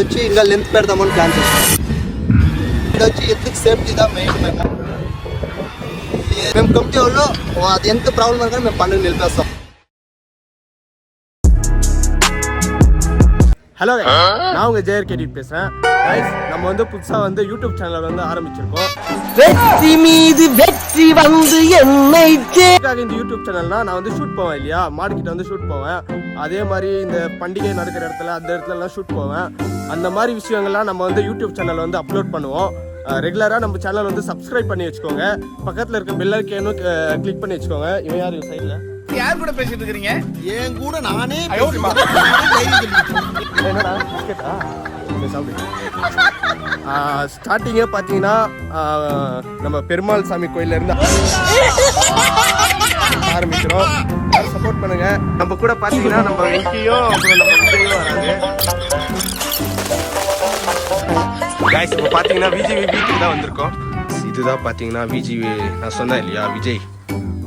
వచ్చి ఇంకా లెంత్ పెడదామని ప్లాన్ చేస్తాం. ఇది వచ్చి ఎత్తుకు సేఫ్టీగా మెయిన్ మేము కమిటీ వాళ్ళు அது ఎంత ப்ராப்ளம் இருந்தாலும் మేము పండుగ నిలిపేస్తాం. ஹலோ நான் உங்க ஜெயர் கேட்டிட்டு பேசுறேன். கைஸ் நம்ம வந்து புதுசா வந்து யூடியூப் சேனல் வந்து ஆரம்பிச்சிருக்கோம். வெற்றி மீது வெற்றி வந்து என்னை இந்த யூடியூப் சேனல்னா நான் வந்து ஷூட் போவேன் இல்லையா, மார்க்கெட் வந்து ஷூட் போவேன். அதே மாதிரி இந்த பண்டிகை நடக்கிற இடத்துல அந்த இடத்துல எல்லாம் ஷூட் போவேன். அந்த மாதிரி விஷயங்கள்லாம் நம்ம வந்து யூடியூப் சேனல் வந்து அப்லோட் பண்ணுவோம். ரெகுலராக நம்ம சேனல் வந்து சப்ஸ்கிரைப் பண்ணி வச்சுக்கோங்க. பக்கத்தில் இருக்க பெல் ஐக்கானும் கிளிக் பண்ணி வச்சுக்கோங்க. இவன் யார் சைடில் யார் கூட பேசிட்டு இருக்கீங்க? என் கூட நானே ஸ்டார்டிங்கே பார்த்தீங்கன்னா நம்ம பெருமாள் சாமி கோயில்ல இருந்து ஆரம்பிக்கிறோம். சப்போர்ட் பண்ணுங்க. நம்ம கூட பார்த்தீங்கன்னா நம்ம வெங்கியும் அப்புறம் நம்ம விஜயும் வராங்க. கைஸ் இப்போ பார்த்தீங்கன்னா விஜய் வீட்டுக்கு தான் வந்திருக்கோம். இதுதான் பார்த்தீங்கன்னா விஜய், நான் சொன்னேன் இல்லையா விஜய்,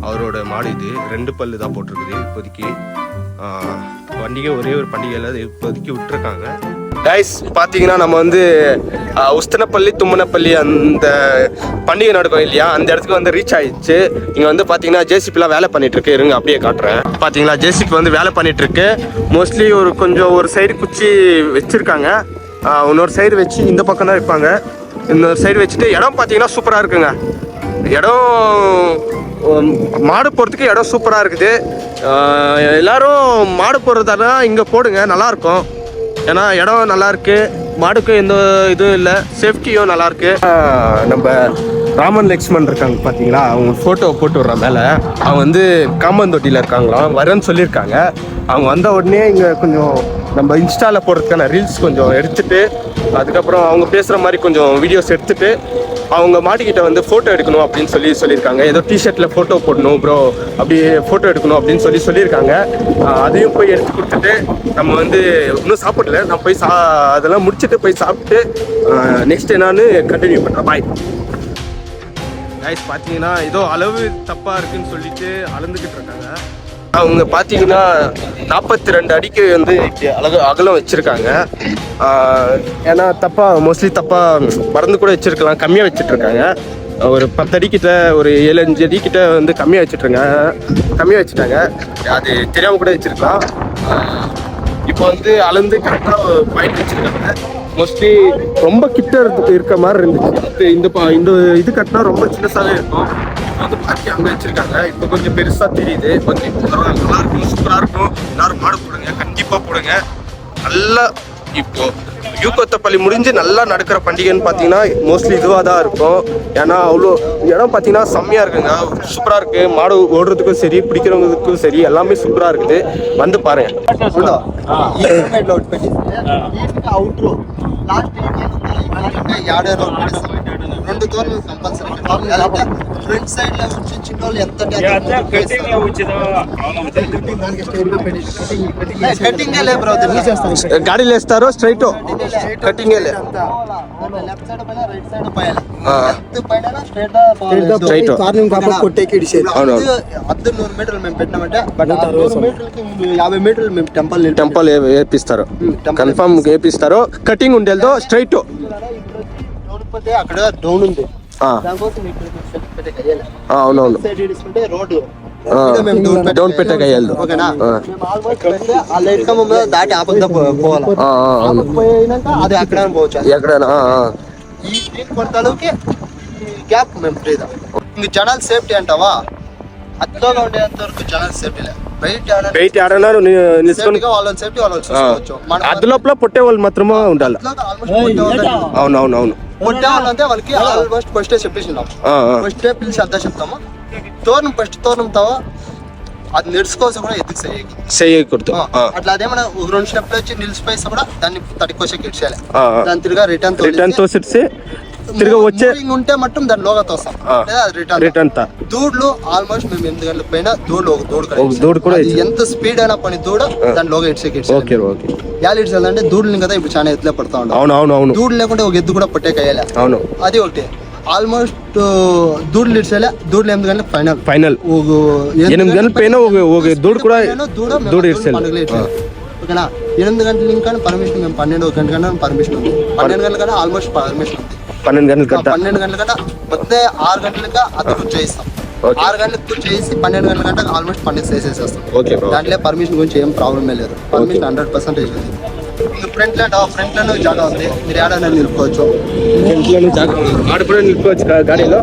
அவரோட மாடு. இது 2 பல்லு தான் போட்டிருக்குது இப்போதைக்கு. பண்டிகை ஒரே ஒரு பண்டிகையில் இப்போதைக்கு விட்டுருக்காங்க. கைஸ் பார்த்தீங்கன்னா நம்ம வந்து உஸ்தனப்பள்ளி தும்மனப்பள்ளி அந்த பண்டிகை நடக்கும் இல்லையா, அந்த இடத்துக்கு வந்து ரீச் ஆயிடுச்சு. இங்கே வந்து பார்த்தீங்கன்னா ஜேசிபிலாம் வேலை பண்ணிட்டு இருக்கு. இருங்க அப்படியே காட்டுறேன். பார்த்தீங்களா ஜேசிபி வந்து வேலை பண்ணிட்டு இருக்கு. மோஸ்ட்லி ஒரு சைடு குச்சி வச்சிருக்காங்க, இன்னொரு சைடு வச்சு இந்த பக்கம் தான் வைப்பாங்க. இன்னொரு சைடு வச்சுட்டு இடம் பார்த்தீங்கன்னா சூப்பராக இருக்குங்க. இடம் மாடு போகிறதுக்கு இடம் சூப்பராக இருக்குது. எல்லாரும் மாடு போடுறதால இங்கே போடுங்க, நல்லாயிருக்கும். ஏன்னா இடம் நல்லாயிருக்கு, மாடுக்கும் எந்த இதுவும் இல்லை, சேஃப்டியும் நல்லாயிருக்கு. நம்ம ராமன் லக்ஷ்மன் இருக்காங்க பார்த்தீங்களா, அவங்க ஃபோட்டோ போட்டு விட்ற மேலே அவங்க வந்து காமந்தொட்டியில் இருக்காங்களாம், வரேன்னு சொல்லியிருக்காங்க. அவங்க வந்த உடனே இங்கே கொஞ்சம் நம்ம இன்ஸ்டாவில் போடுறதுக்கான ரீல்ஸ் கொஞ்சம் எடுத்துகிட்டு, அதுக்கப்புறம் அவங்க பேசுகிற மாதிரி கொஞ்சம் வீடியோஸ் எடுத்துகிட்டு அவங்க மாட்டிக்கிட்ட வந்து ஃபோட்டோ எடுக்கணும் அப்படின்னு சொல்லியிருக்காங்க. ஏதோ டிஷர்ட்டில் ஃபோட்டோ போடணும் ப்ரோ, அப்படி ஃபோட்டோ எடுக்கணும் அப்படின்னு சொல்லியிருக்காங்க. அதையும் போய் எடுத்து கொடுத்துட்டு நம்ம வந்து இன்னும் சாப்பிடல, நான் போய் அதெல்லாம் முடிச்சுட்டு போய் சாப்பிட்டு நெக்ஸ்ட் என்னான்னு கண்டினியூ பண்ணுறேன். பாய். கைஸ் பார்த்தீங்கன்னா ஏதோ அளவு தப்பாக இருக்குன்னு சொல்லிட்டு அளந்துக்கிட்டு இருக்காங்க. அவங்க பார்த்தீங்கன்னா 42 அடிக்கு வந்து அகலம் வச்சுருக்காங்க. ஏன்னா மோஸ்ட்லி தப்பாக மறந்து கூட வச்சுருக்கலாம், கம்மியாக வச்சுட்ருக்காங்க. ஒரு 10 அடிக்கிட்ட ஒரு 7-5 அடிக்கிட்ட வந்து கம்மியாக வச்சுட்டாங்க. அது தெரியாமல் கூட வச்சுருக்கலாம். இப்போ வந்து அளந்து கரெக்டாக பாயிண்ட் வச்சுருக்காங்க. மோஸ்ட்லி ரொம்ப கிட்ட இருக்க மாதிரி இருந்துச்சு. இந்த இது கட்டினா ரொம்ப சின்னசாகவே இருக்கும். வந்து பாக்கி அங்கே வச்சிருக்காங்க. இப்போ கொஞ்சம் பெருசாக தெரியுது. கொஞ்சம் நல்லா இருக்கும், சூப்பராக இருக்கும். எல்லாரும் மாடு போடுங்க, கண்டிப்பாக போடுங்க. நல்லா இப்போ யூகத்தப்பள்ளி முடிஞ்சு நல்லா நடக்கிற பண்டிகைன்னு பார்த்தீங்கன்னா மோஸ்ட்லி இதுவாக தான் இருக்கும். ஏன்னா அவ்வளோ இடம் பார்த்தீங்கன்னா செம்மையாக இருக்குங்க, சூப்பராக இருக்குது. மாடு ஓடுறதுக்கும் சரி, பிடிக்கிறவங்களுக்கும் சரி, எல்லாமே சூப்பராக இருக்குது. வந்து பாருங்க. రెండు దూరం కంపల్సరీ ఫ్రంట్ సైడ్ లో వచ్చి చిన్నోళ్ళు ఎంత కటింగ్ లే బ్రో, గాడిలో వేస్తారు స్ట్రైట్ కటింగ్ లే లెఫ్ట్ సైడ్ పైన రైట్ సైడ్ పైన స్ట్రైట్ కార్నింగ్ కాప కొట్టేకి ఇడిసేది. అది 100 మీటర్లు మేము పెట్టినామంటే, బట్ 100 మీటర్లకి 50 మీటర్లు మేము టెంపల్ వేపిస్తారు, కన్ఫర్మ్ వేపిస్తారు. కటింగ్ ఉండేదో స్ట్రైట్ అక్కడ డౌన్ ఉంది, అవునవును రోడ్డు డౌన్ పెట్టగలదు. దాటి ఆపద పోయినాక అది ఎక్కడ పోవచ్చు, ఎక్కడైనా కొంతలోకి గ్యాప్ మేము ఫ్రీదా. ఇంక జనాలు సేఫ్టీ అంటావా, అద్దుగా ఉండేంత వరకు జనాలు సేఫ్టీ లేదు. బయట ఆడన్నారు వాళ్ళని సేఫ్టీ వాళ్ళు చూసుకోవచ్చు. అది లోపల పొట్టే వాళ్ళు మాత్రమే ఉండాలి. అవునవునవును, పొట్టే వాళ్ళు అంటే వాళ్ళకి ఆల్మోస్ట్ ఫస్ట్ చెప్పేసినాం. ఫస్ట్ పిలిచి అంతా చెప్తాము. తోరణం ఫస్ట్ తోరణంతావా అది నిలుచుకోవచ్చు కూడా ఎదుగు చేయకూడదు. అట్లా అదేమన్నా 2 స్టెప్లు వచ్చి నిలిచిపోయి కూడా దాన్ని తడికోసే గిడ్చేయాలి. దాని తిరిగా రిటర్న్ తోసిడిసి తిరిగి వచ్చే ఉంటే మట్టం దాని లోగా తోస్తాం, రిటర్న్ దూడ్లు ఆల్మోస్ట్ మేము 8 గంటలకు పైన దూడు కూడా ఎంత స్పీడ్ అయినా పని దూడ దాని లోగా ఇడ్చేయాలంటే దూడులు కదా ఇప్పుడు చాలా ఎత్తులే పడతా ఉంటాం. దూడు లేకుంటే ఒక ఎద్దు కూడా పట్టేకేయాలి. అవును, అది ఒకటి. ఆల్మోస్ట్ దూడ్లు ఇడ్చేయాలి. దూడ్లు 8 గంటలకు ఫైనల్ 8 గంటల పైన దూడు కూడా ఓకేనా. 8 గంటల ఇంకా పర్మిషన్ మేము 12 గంటల కన్నా పర్మిషన్ ఉంది. 12 గంటల కన్నా ఆల్మోస్ట్ పర్మిషన్ ఉంది. 12 గంటల కట్ట 12 గంటల కన్నా మొత్తం 6 గంటలకి అది పూర్తి చేయిస్తాం. 6 గంటలకు పూర్తి చేసి 12 గంటల కంటే ఆల్మోస్ట్ పండుగ చేసేస్తాం. దాంట్లో పర్మిషన్ గురించి ఏం ప్రాబ్లమే లేదు. పర్మిషన్ 100% ఉంది. ఇంకా ఫ్రంట్లో జాగా ఉంది, మీరు ఏడైనా నిలుపుకోవచ్చు. ఆడ కూడా నిలుపుకోవచ్చు గాడిలో.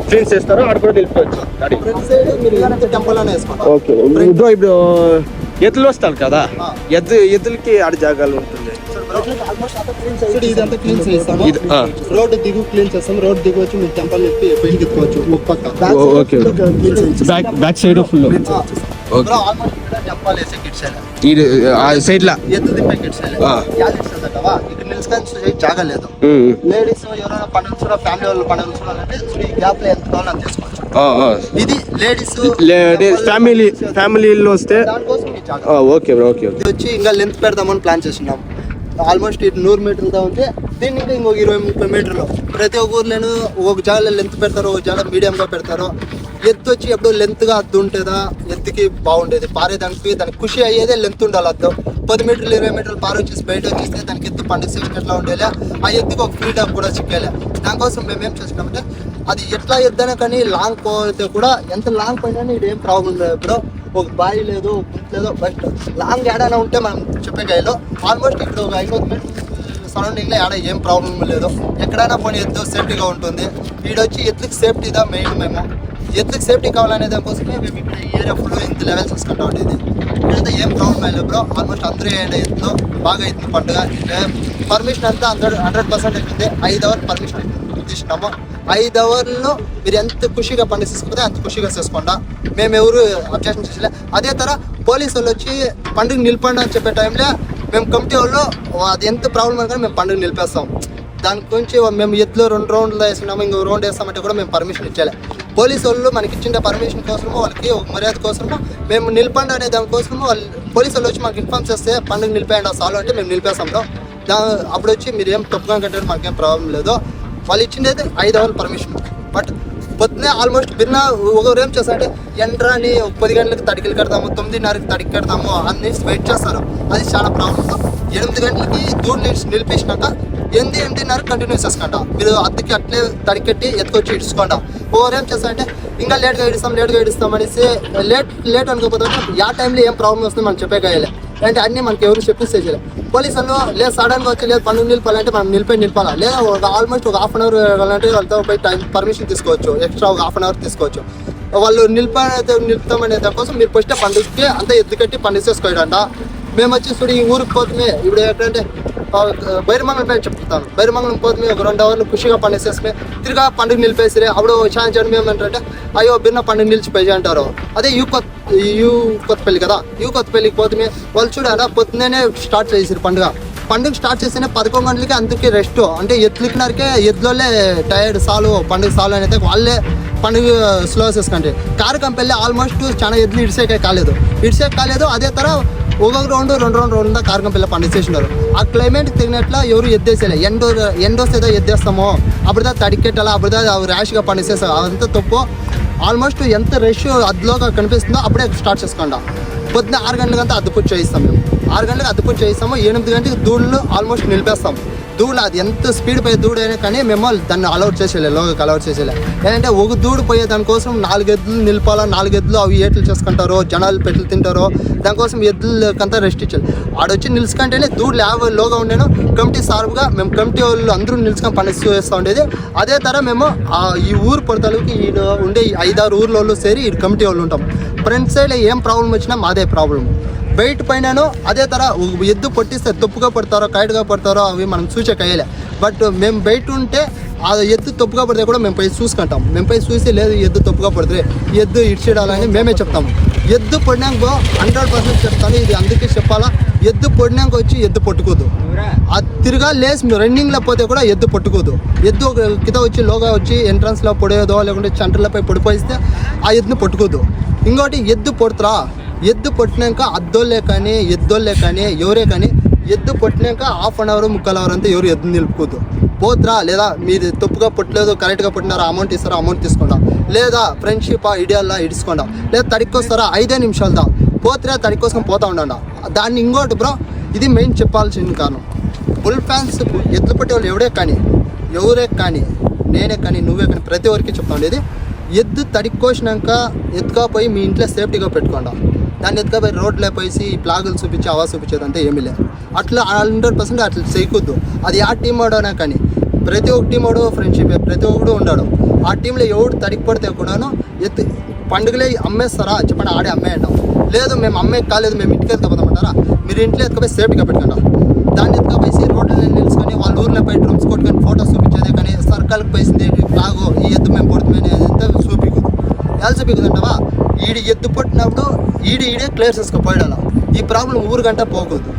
ఫ్రీన్స్ చేస్తారు, ఆడ కూడా నిలుపుకోవచ్చు గాడి. ఫ్రంట్ సైడ్ మీరు ఎంత టెంపోలోనే వేసుకోండి. ఓకే. ఇప్పుడు ఎద్దులు వస్తారు కదా, ఎద్దులకి ఆడ జాగాలు ఉంటుంది. ఇదంతా క్లీన్ చేస్తాము. రోడ్ దిగు క్లీన్ చేస్తాం. రోడ్ దిగు వచ్చి మీరు టెంపల్ చెప్పి బయటికి ఎత్తుకోవచ్చు. ఒక పక్క బ్యాక్ సైడ్ ఫుల్ టెంపల్ వేసే కిట్స్ సైడ్ లా ఎద్దు దింపే కిట్స్ ఇక్కడ నిలుచుకొని జాగా లేదు. లేడీస్ ఎవరైనా పండుగ ఫ్యామిలీ వాళ్ళు పండుగ చూడాలంటే ఈ గ్యాప్ లో ఎంత కావాలని తీసుకోవచ్చు. ఇది లేడీస్ ఫ్యామిలీలో వస్తే దానికోసం ఈ జాగా. Okay okay. ఇది వచ్చి ఇంకా లెంత్ పెడదామని ప్లాన్ చేస్తున్నాం. ఆల్మోస్ట్ 100 మీటర్లతో ఉంటే దీన్ని ఇంకా ఇంకొక 20-30 మీటర్లు. ప్రతి ఒక్క ఊర్లోనూ ఒక జాగాలో లెంత్ పెడతారు, ఒక జాగా మీడియంగా పెడతారు. ఎత్తు వచ్చి ఎప్పుడు లెంత్గా అద్దు ఉంటుందా, ఎత్తుకి బాగుండేది పారేదానికి. దానికి ఖుషి అయ్యేదే లెంత్ ఉండాలి. అద్దు 10 మీటర్లు 20 మీటర్లు పార వచ్చేసి బయట వచ్చేస్తే దానికి ఎత్తు పండుగ సేఫ్టీ ఎట్లా ఉండేలా, ఆ ఎత్తుకి ఒక ఫ్రీడమ్ కూడా చిక్కేలే. దానికోసం మేము ఏం చేస్తున్నామంటే అది ఎట్లా ఎద్దనే కానీ లాంగ్ పోతే కూడా ఎంత లాంగ్ పోయినా ఇది ఏం ప్రాబ్లం లేదు. ఇప్పుడు ఒక బాయి లేదు, ఒక గుంత లేదు, బట్ లాంగ్ ఏడైనా ఉంటే మనం చెప్పే గాయలో ఆల్మోస్ట్ ఇప్పుడు ఒక 500 మీటర్లు సరౌండింగ్లో ఏడ ఏం ప్రాబ్లం లేదు. ఎక్కడైనా పోనీ ఎద్దు సేఫ్టీగా ఉంటుంది. వీడొచ్చి ఎత్తుకి సేఫ్టీదా మెయిన్. మేము ఎత్తుకి సేఫ్టీ కావాలనే దానికోసమే మేము ఇక్కడ ఏరియా ఫుల్ ఇంత లెవెల్స్ వేసుకుంటా ఉండేది. ఇక్కడైతే ఏం ప్రాబ్లం లేదు బ్రో. ఆల్మోస్ట్ అందరూ ఎద్దులో బాగా ఎత్తు పండుగ. పర్మిషన్ అంతా 100% అవుతుంది. 5 అవర్స్ పర్మిషన్ తీసుకున్నాము. 5 అవర్లో మీరు ఎంత ఖుషిగా పండుగ తీసుకుంటే అంత ఖుషిగా చేసుకోండా. మేము ఎవరు అబ్జెక్షన్ చేసలే. అదే తర పోలీసు వాళ్ళు వచ్చి పండుగ నిలపండి అని చెప్పే టైంలో మేము కమిటీ వాళ్ళు అది ఎంత ప్రాబ్లం అని కానీ మేము పండుగ నిలిపేస్తాం. దాని గురించి మేము ఎత్తులో 2 రౌండ్లు వేస్తున్నాము, ఇంకో రౌండ్ వేస్తామంటే కూడా మేము పర్మిషన్ ఇచ్చేలే. పోలీసు వాళ్ళు మనకి ఇచ్చిన పర్మిషన్ కోసము, వాళ్ళకి ఒక మర్యాద కోసము మేము నిలపండి అనే దానికోసము వాళ్ళు పోలీసు వాళ్ళు వచ్చి మాకు ఇన్ఫార్మ్ చేస్తే పండుగ నిలిపేయండి సాల్వ్ అంటే మేము నిలిపేస్తాం. అప్పుడు వచ్చి మీరు ఏం తప్పుగా కట్టారు, మాకేం ప్రాబ్లం లేదు. వాళ్ళు ఇచ్చింది 5 అవర్ల పర్మిషన్. బట్ పొద్దునే ఆల్మోస్ట్ బిన్న ఒకరు ఏం చేస్తారంటే ఎండ్రాని 10 గంటలకు తడికలు కడతాము, 9:30కి తడికి కడతాము అన్ని వెయిట్ చేస్తారు. అది చాలా ప్రాబ్లం. 8 గంటలకి దూరం నిలిపించినాక 8:30 కంటిన్యూస్ చేసుకుంట మీరు అద్దెకి అట్లే తడికట్టి ఎత్తుకొచ్చి ఇడుచుకోండి. ఒకరు ఏం చేస్తారంటే ఇంకా లేట్గా ఇడుస్తాం అనేసి లేట్ అనుకోకపోతే ఆ టైంలో ఏం ప్రాబ్లం వస్తుంది మనం చెప్పే కాయలే. అంటే అన్నీ మనకి ఎవరు చెప్పిస్తే చేయలేదు. పోలీసు వాళ్ళు లేదు సడన్గా వచ్చి లేదు పండుగ నిలిపాలంటే మనం నిలిపాలా, లేదా ఆల్మోస్ట్ ఒక 1/2 అవర్ వెళ్ళాలంటే వాళ్ళతో పోయి టైం పర్మిషన్ తీసుకోవచ్చు. ఎక్స్ట్రా ఒక 1/2 అవర్ తీసుకోవచ్చు. వాళ్ళు నిలుపుతామనే దానికోసం మీరు ఫస్ట్ పండుగకి అంతా ఎత్తు కట్టి పండుగ చేసుకోవడంట. మేము వచ్చి ఈ ఊరికి పోతే ఇప్పుడు ఏంటంటే బైరమంగళం పైన చెప్తాను. బైరమంగళం పోతే ఒక 2 అవర్లు ఖుషిగా పండుగ చేసుకుని తిరిగా పండుగ నిలిపేసిరే. అప్పుడు సాయంత్రం ఏమంటారంటే అయ్యో బిన్న పండుగ నిలిచిపోయి అంటారు. అదే యూ కొత్తపల్లి కదా, యూ కొత్తపల్లికి పోతే వాళ్ళు చూడాలా పొద్దున్నే స్టార్ట్ చేసారు పండుగ స్టార్ట్ చేస్తేనే 11 గంటలకి అందుకే రెస్ట్. అంటే ఎత్తులకినారికే ఎద్దులోనే టైర్డ్ పండుగ సాలు అనేది వాళ్ళే పండుగ స్లో చేసుకుంటే కారు కంపెనీ ఆల్మోస్ట్ చాలా ఎద్దులు ఇడిసేకే కాలేదు. అదే తర ఒక 2 రౌండ్ కారు కంపెనీలో పండుగ చేసినారు. ఆ క్లైమేట్కి తగినట్లా ఎవరు ఎద్దేసేలే. ఎండొస్తేదో ఎద్దేస్తామో అప్పుడుదా తడికెట్టాలా, అప్పుడుదా ర్యాష్గా పండుగ చేస్తాం. అదంతా తప్పు. ఆల్మోస్ట్ ఎంత రష్ అద్దులోగా కనిపిస్తుందో అప్పుడే స్టార్ట్ చేసుకోండి. పొద్దున్న 6 గంటలకంతా అద్దుపూర్తి చేయిస్తాం. మేము 6 గంటలకు అద్దుపూర్తి చేయిస్తాము. 8 గంటలకు దూడలు ఆల్మోస్ట్ నిలిపేస్తాం. దూడ అది ఎంత స్పీడ్ పోయే దూడ అయినా కానీ మేము దాన్ని అలౌట్ చేసేలే, లోకి అలౌట్ చేసేలే. ఏంటంటే ఒక దూడు పోయే దానికోసం 4 ఎద్దులు నిలపాలా. 4 ఎద్దులు అవి ఏట్లు చేసుకుంటారో, జనాలు పెట్లు తింటారో, దానికోసం ఎద్దులకంతా రెస్ట్ ఇచ్చారు. ఆడొచ్చి నిలుచుకుంటేనే దూడలు లోగా ఉండేను. కమిటీ సార్గా మేము కమిటీ వాళ్ళు అందరూ నిలుచుకొని పండుగ చేస్తూ ఉండేది. అదే తర మేము ఈ ఊరు పొడతలకి ఉండే 5-6 ఊర్ల సేరి ఈ కమిటీ వాళ్ళు ఉంటాం. ఫ్రంట్ సైడ్ ఏం ప్రాబ్లం వచ్చినా మాదే ప్రాబ్లం. బయట పైనను అదే తర ఎద్దు పొట్టిస్తే తప్పుగా పడతారో కైట్గా పడతారో అవి మనం చూసే కయ్యలే. బట్ మేము బయట ఉంటే ఆ ఎద్దు తప్పుగా పడితే కూడా మేము పోయి చూసుకుంటాం. మేము పోయి చూసి లేదు ఎద్దు తప్పుగా పడితే ఎద్దు ఇడ్చేయాలని మేమే చెప్తాము. ఎద్దు పడినాక 100% చెప్తాను. ఇది అందుకే చెప్పాలా, ఎద్దు పడినాక వచ్చి ఎద్దు పట్టుకోదు. అది తిరిగా లేసి రన్నింగ్లో పోతే కూడా ఎద్దు పట్టుకోదు. ఎద్దు ఒక కింద వచ్చి లోగా వచ్చి ఎంట్రన్స్లో పొడేదో లేకుంటే సెంటర్లపై పడిపోయిస్తే ఆ ఎద్దుని పట్టుకోదు. ఇంకోటి ఎద్దు పొడుతురా, ఎద్దు పట్టినాక ఎద్దోళ్ళే కానీ ఎవరే కానీ ఎద్దు పట్టినాక 1/2 అవర్ 3/4 అవర్ అంతా ఎవరు ఎద్దు నిలుపుకోదు. పోతురా లేదా మీరు తప్పుగా పట్టలేదు కరెక్ట్గా పట్టినారా అమౌంట్ ఇస్తారా అమౌంట్ తీసుకుంటా, లేదా ఫ్రెండ్షిప్ ఐడియాలా ఇడుచుకోండా, లేదా తడికొస్తారా 5 నిమిషాలదా పోతే తడి కోసం పోతా ఉన్నాను. దాన్ని ఇంకోటి బ్రో, ఇది మెయిన్ చెప్పాల్సిన కారణం. బుల్ ఫ్యాన్స్ ఎద్దులు పట్టే వాళ్ళు ఎవరే కానీ నేనే కానీ నువ్వే కానీ ప్రతి ఒక్కరికి చెప్తా ఉండేది, ఎద్దు తడికి కోసినాక ఎత్తుకపోయి మీ ఇంట్లో సేఫ్టీగా పెట్టుకోండి. దాన్ని ఎత్తుకపోయి రోడ్లో పోయి ఈ ప్లాగులు చూపించి అవాజ్ చూపించేదంటే ఏమీ లేదు. అట్లా 100% అట్లా చేయకూడదు. అది ఆ టీం వాడోనా కానీ ప్రతి ఒక్క టీం వాడు ఫ్రెండ్షిప్ ప్రతి ఒక్కడు ఉన్నాడు. ఆ టీంలో ఎవడు తడికి పడితే కూడాను ఎత్తు పండుగలే అమ్మేస్తారా చెప్పండి, ఆడే అమ్మేయంటాం. లేదు మేము అమ్మే కాలేదు, మేము ఇంటికి ఎత్తుకపోతామంటారా, మీరు ఇంట్లో ఎత్తుకపోయి సేఫ్టీగా పెట్టుకోండి. దాన్ని ఎత్తుకపోయి రోడ్లలో నిలుచుకొని వాళ్ళ ఊర్లో పోయి డ్రమ్స్ కొట్టుకొని ఫోటోస్ చూపించేదే కానీ సర్కల్కి పోయింది ఫ్లాగు ఈ ఎద్దు మేము పడుతుంది అంతా చూపించదు. ఎలా చూపించదంటావా, ఎద్దు పట్టినప్పుడు ఈడే క్లియర్ చేసుకోపోయాడు. ఈ ప్రాబ్లం ఊరికంటే పోకూడదు.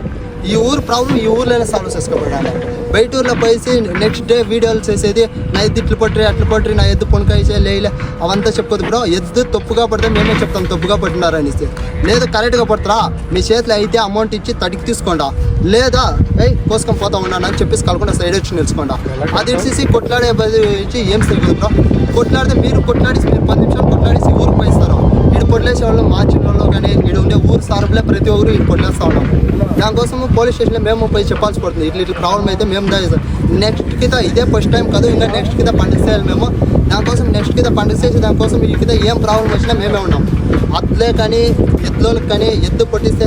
ఈ ఊరు ప్రాబ్లం ఈ ఊర్లోనే సాల్వ్ చేసుకోపోయాడు. బయట ఊర్లో పోయి నెక్స్ట్ డే వీడియోలు చేసేది, నా ఎద్దు ఇట్లు పట్టరి అట్లు పట్టరి, నా ఎద్దు పొనకాయిసే లేలే అవంతా చెప్పొద్దు బ్రో. ఎద్దు తప్పుగా పడితే మేమే చెప్తాం తప్పుగా పట్టినారు అనేసి. లేదు కరెక్ట్గా పడతారా, మీ చేతిలో అయితే అమౌంట్ ఇచ్చి తడికి తీసుకోండా, లేదా కోసుకొని పోతా ఉన్నాను అని చెప్పేసి కలకుండా సైడ్ వచ్చి నిలుచుకోండా. అది ఇచ్చేసి కొట్లాడే బదిలించి ఏం సరిపోదు బ్రో. కొట్లాడితే మీరు 10 నిమిషాలు కొట్లాడేసి ఊరికి పోయిస్తారు. వీడు పొట్లేసే వాళ్ళు మా చిన్నోళ్ళు కానీ వీడు ఉండే ఊరు సార్పులే ప్రతి ఒక్కరు వీడు పొట్లేస్తూ ఉన్నాం. దానికోసం పోలీస్ స్టేషన్లో మేము పోయి చెప్పాల్సి పడుతుంది. ఇట్లా ప్రాబ్లం అయితే మేము నెక్స్ట్ కింద ఇదే ఫస్ట్ టైం కాదు, ఇంకా నెక్స్ట్ కింద పండుగ చేయాలి మేము. దానికోసం నెక్స్ట్ కింద పండుగ చేసి దానికోసం ఈ కింద ఏం ప్రాబ్లం వచ్చినా మేమే ఉన్నాం. అట్లే కానీ ఎద్దులకు కానీ ఎద్దు పట్టిస్తే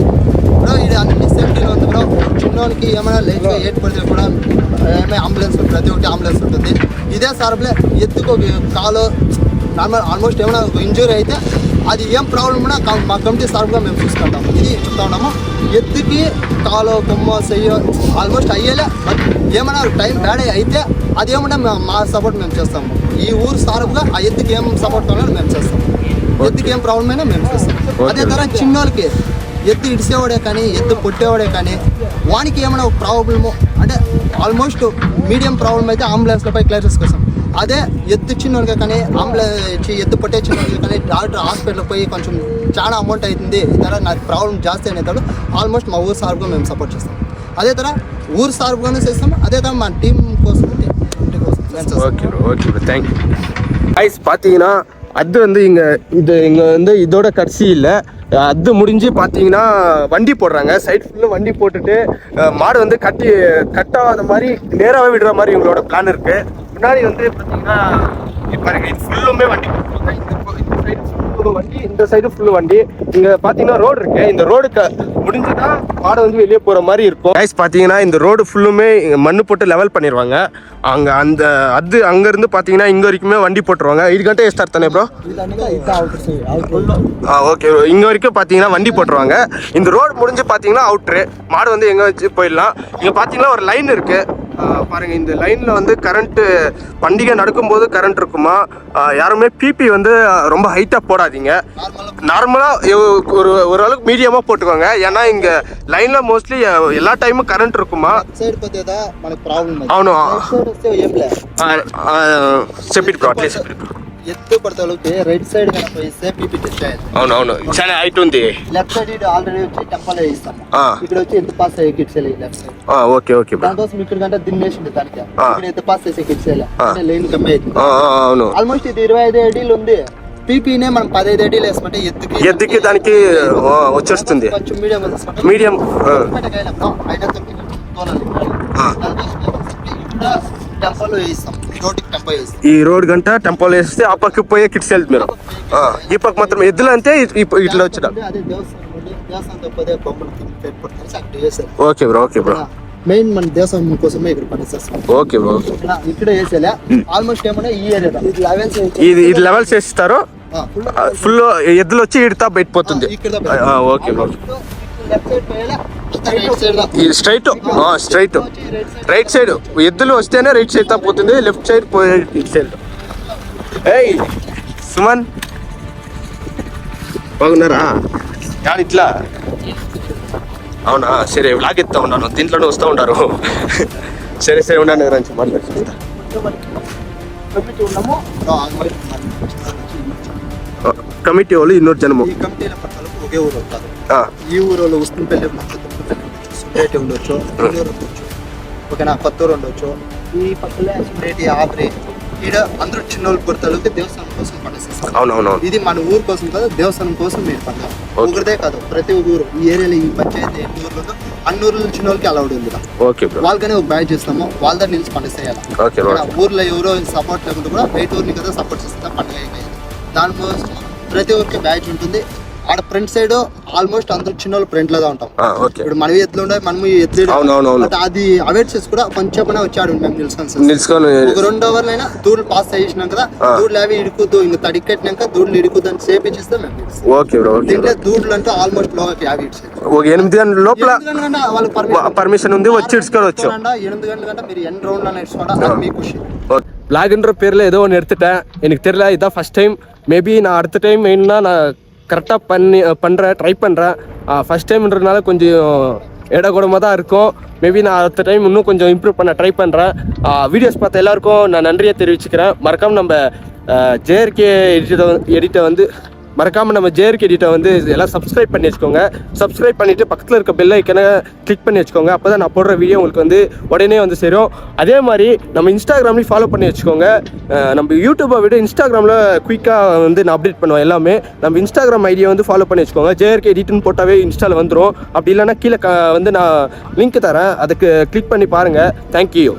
బ్రో ఇది అన్ని సేఫ్టీలో ఉంది బ్రో. చిన్నోనికి ఏమైనా లేట్గా ఏటు పడితే కూడా ఏమైనా అంబులెన్స్ ప్రతి ఒక్కటి అంబులెన్స్ ఉంటుంది. ఇదే సార్పులే ఎద్దుకు కాలు నార్మల్ ఆల్మోస్ట్ ఏమైనా ఇంజూరీ అయితే అది ఏం ప్రాబ్లం ఉన్నా మా కమిటీ సార్పుగా మేము చూసుకుంటాము. ఇది చెప్తా ఉన్నాము. ఎద్దుకి కాలో కొమ్మ చెయ్యో ఆల్మోస్ట్ అయ్యేలే, బట్ ఏమైనా టైం బ్యాడ్ అయితే అది ఏమన్నా మా సపోర్ట్ మేము చేస్తాము. ఈ ఊరు సార్పుగా ఆ ఎద్దుకి ఏం సపోర్ట్ కావాలో మేము చేస్తాము. ఎద్దుకి ఏం ప్రాబ్లం అయినా మేము చేస్తాం. అదే తర చిన్నోళ్ళకి ఎద్దు ఇడిసేవాడే కానీ ఎద్దు కొట్టేవాడే కానీ వానికి ఏమైనా ఒక ప్రాబ్లము అంటే ఆల్మోస్ట్ మీడియం ప్రాబ్లం అయితే అంబులెన్స్లపై క్లియర్ చేసుకొస్తాం. అదే ఎద్దు చిన్నోళ్ళకి కానీ ఎద్దు పట్టే చిన్నోళ్ళకి కానీ డాక్టర్ హాస్పిటల్కి పోయి కొంచెం చాలా అమౌంట్ అవుతుంది, ఇతర నాకు ప్రాబ్లం జాస్తి అయినప్పుడు ఆల్మోస్ట్ మా ఊరు సార్పుగా మేము సపోర్ట్ చేస్తాం. అదే తర ఊరు సార్పుగానే చేస్తాం. అదే తర మా టీం కోసం ஓகே தேங்க்யூ ஐஸ் பார்த்தீங்கன்னா அது வந்து இங்கே வந்து இதோட கடைசி இல்லை. அது முடிஞ்சு பார்த்தீங்கன்னா வண்டி போடுறாங்க. சைட் ஃபுல்லும் வண்டி போட்டுட்டு மாடு வந்து கட்டாத மாதிரி நேராகவே விடுற மாதிரி இவங்களோட பிளான் இருக்குது. முன்னாடி வந்து பார்த்தீங்கன்னா பாருங்க இது ஃபுல்லுமே வண்டி போட்டுருவாங்க. இந்த சைடு ஃபுல்லு வண்டி. இங்கே பார்த்தீங்கன்னா ரோடு இருக்கு. இந்த ரோடுக்கு முடிஞ்சுதான் மாடு வந்து வெளியே போகிற மாதிரி இருக்கும். கைஸ் பார்த்தீங்கன்னா இந்த ரோடு ஃபுல்லுமே மண்ணு போட்டு லெவல் பண்ணிடுவாங்க. அங்கே அங்கேருந்து பார்த்தீங்கன்னா இங்கே வரைக்குமே வண்டி போட்டுருவாங்க. இதுக்கಂటే ಎಷ್ಟು ಅರ್ಥನೇ ಬ್ರೋ? ஓகே, இங்கே வரைக்கும் பார்த்தீங்கன்னா வண்டி போட்டுருவாங்க. இந்த ரோடு முடிஞ்சு பார்த்தீங்கன்னா அவுட்ரு மாடு வந்து எங்கே வச்சு போயிடலாம். இங்கே பார்த்தீங்கன்னா ஒரு லைன் இருக்குது பாருங்க. இந்த லைனில் வந்து கரண்ட்டு பண்டிகை நடக்கும்போது கரண்ட் இருக்குமா. யாருமே பிபி வந்து ரொம்ப ஹைட்டாக போடாதீங்க. நார்மலாக ஓரளவுக்கு மீடியமாக போட்டுக்கோங்க. ஏன்னா இங்கே லைனில் மோஸ்ட்லி எல்லா டைமும் கரண்ட் இருக்குமா. అవును చెప్పి ఎత్తు పడతాకి రైట్ సైడ్ కనిపిస్తే పీపీ టెస్ట్ చేయాలి. అవునవును చాలా హైట్ ఉంది. లెఫ్ట్ సైడ్ ఆల్రెడీ వచ్చి టెంపల్ వేయిస్తాం. ఇక్కడ వచ్చి ఎంత పాస్ అయ్యే kits left side. Okay okay. దానికోసం ఇక్కడ కంటే దిన్నేసింది దానికి ఇక్కడ ఎంత పాస్ చేసే కిట్స్ అంటే లైన్ కమ్మి అవుతుంది. అవును ఆల్మోస్ట్ ఇది 25 అడుగులు ఉంది. పీపీనే మనం 15 అడుగులు వేసుకుంటే ఎద్దుకి దానికి వచ్చేస్తుంది. కొంచెం మీడియం మీడియం టెంపల్ వేయిస్తాం. ఈ రోడ్ గంట టెంపోలో వేస్తే ఆ పక్కకి పోయే కిట్స్ వెళ్తుంది మీరు. ఈ పక్క మాత్రం ఎద్దులు అంతే ఇట్లా వచ్చిన. Okay bro okay bro. Main మన దేశం కోసమే ఇక్కడ పనిచేస్తాం. Okay bro. ఇక్కడ వేసేలే ఆల్మోస్ట్ ఏమన్నా ఈ ఏరియా ఇది లెవెల్స్ వేస్తారు. ఫుల్ ఎద్దులు వచ్చి ఇడతా బయటపోతుంది. Okay bro. Straight right side ఎద్దులు వస్తేనే రైట్ సైడ్ పోతుంది. లెఫ్ట్ సైడ్ పోయే ఇటు సైడ్. ఏయ్ సుమన్ బాగున్నారా? కానీ ఇట్లా అవునా? సరే వ్లాగ్ ఎత్తా ఉన్నాను, దీంట్లోనే వస్తూ ఉంటారు. సరే ఉన్నాను గురించి మాట్లాడుతుంటా. కమిటీ వాళ్ళు ఇన్నోరు జనము ఈ ఊరు ఉస్తుంపల్లి ఉండొచ్చు, ఓకేనా, కొత్తూరు ఉండొచ్చు. ఈ పక్కనే సుండేటి ఆబ్రి ఈడ అందరూ చిన్నోళ్ళు పుడతాళ్ళకి దేవస్థానం కోసం పండుగ చేస్తారు. అవునవును. ఇది మన ఊరు కోసం కాదు, దేవస్థానం కోసం మీరు పండుగ. ఒకరిదే కాదు, ప్రతి ఊరు ఈ ఏరియాలో ఈ పంచాయతీ ఎన్ని ఊర్లు అన్ని ఊర్ల చిన్న వాళ్ళకి అలౌడ్ ఉంది. Okay bro. వాళ్ళకనే ఒక బ్యాచ్ చేస్తాము, వాళ్ళ దగ్గర నిలిచి పండుగ చేయాలి. ఓకే. ఊర్లో ఎవరో సపోర్ట్ లేకుండా కూడా బయట ఊరిని కదా సపోర్ట్ చేస్తా పండుగ అయిపోయింది. దానికోసం ప్రతి ఊరికి బ్యాచ్ ఉంటుంది. ఆడ ఫ్రంట్ సైడ్ ఆల్మోస్ట్ అందరూ చిన్న వాళ్ళు ఫ్రంట్ లాగా ఉంటాం. ఇప్పుడు మనవి ఎత్తులు ఉండే మనము ఎత్తులు అది అవాయిడ్ చేసి కూడా కొంచెం వచ్చాడు మేము నిలుచుకొని ఒక 2 అవర్లు అయినా దూడలు పాస్ చేసినాం కదా, దూడలు అవి ఇడుకుద్దు ఇంకా తడికెట్టినాక దూడలు ఇడుకుద్దు అని చేపించిస్తే మేము దీంట్లో దూడలు అంటే ఆల్మోస్ట్ లోకి 8 గంటల లోపల వాళ్ళకి పర్మిషన్ ఉంది, వచ్చి ఇడ్చుకోవచ్చు. 8 గంటల కంటే మీరు ఎన్ని రౌండ్లు నేర్చుకోవడం మీ ఖుషి. பிளாக்ன்ற பேரில் ஏதோ ஒன்று எடுத்துட்டேன், எனக்கு தெரியல, இதுதான் ஃபஸ்ட் டைம். மேபி நான் அடுத்த டைம் வேணும்னா நான் கரெக்டாக பண்ணுறேன், ட்ரை பண்ணுறேன். ஃபஸ்ட் டைம்ன்றதுனால கொஞ்சம் இடக்கூடமாக தான் இருக்கும். மேபி நான் அடுத்த டைம் இன்னும் கொஞ்சம் இம்ப்ரூவ் பண்ண ட்ரை பண்ணுறேன். வீடியோஸ் பார்த்த எல்லாருக்கும் நான் நன்றியை தெரிவிச்சுக்கிறேன். மறக்காமல் நம்ம ஜேஆர்கே எடிட்டை வந்து மறக்காமல் நம்ம ஜேஆர்கே எடிட்டை வந்து எல்லாம் சப்ஸ்கிரைப் பண்ணி வச்சுக்கோங்க. சப்ஸ்கிரைப் பண்ணிவிட்டு பக்கத்தில் இருக்க பெல் ஐக்கனை கிளிக் பண்ணி வச்சுக்கோங்க. அப்போ தான் நான் போடுற வீடியோ உங்களுக்கு வந்து உடனே வந்து சேரும். அதே மாதிரி நம்ம இன்ஸ்டாகிராம்லேயும் ஃபாலோ பண்ணி வச்சுக்கோங்க. நம்ம யூடியூப்பை விட இன்ஸ்டாகிராமில் குயிக்காக வந்து நான் அப்டேட் பண்ணுவேன் எல்லாமே. நம்ம இன்ஸ்டாகிராம் ஐடியை வந்து ஃபாலோ பண்ணி வச்சுக்கோங்க. ஜேஆர்கே எடிட்னு போட்டாவே இன்ஸ்டாவில் வந்துடும். அப்படி இல்லைன்னா கீழே வந்து நான் லிங்க் தரேன், அதுக்கு கிளிக் பண்ணி பாருங்கள். தேங்க்யூ.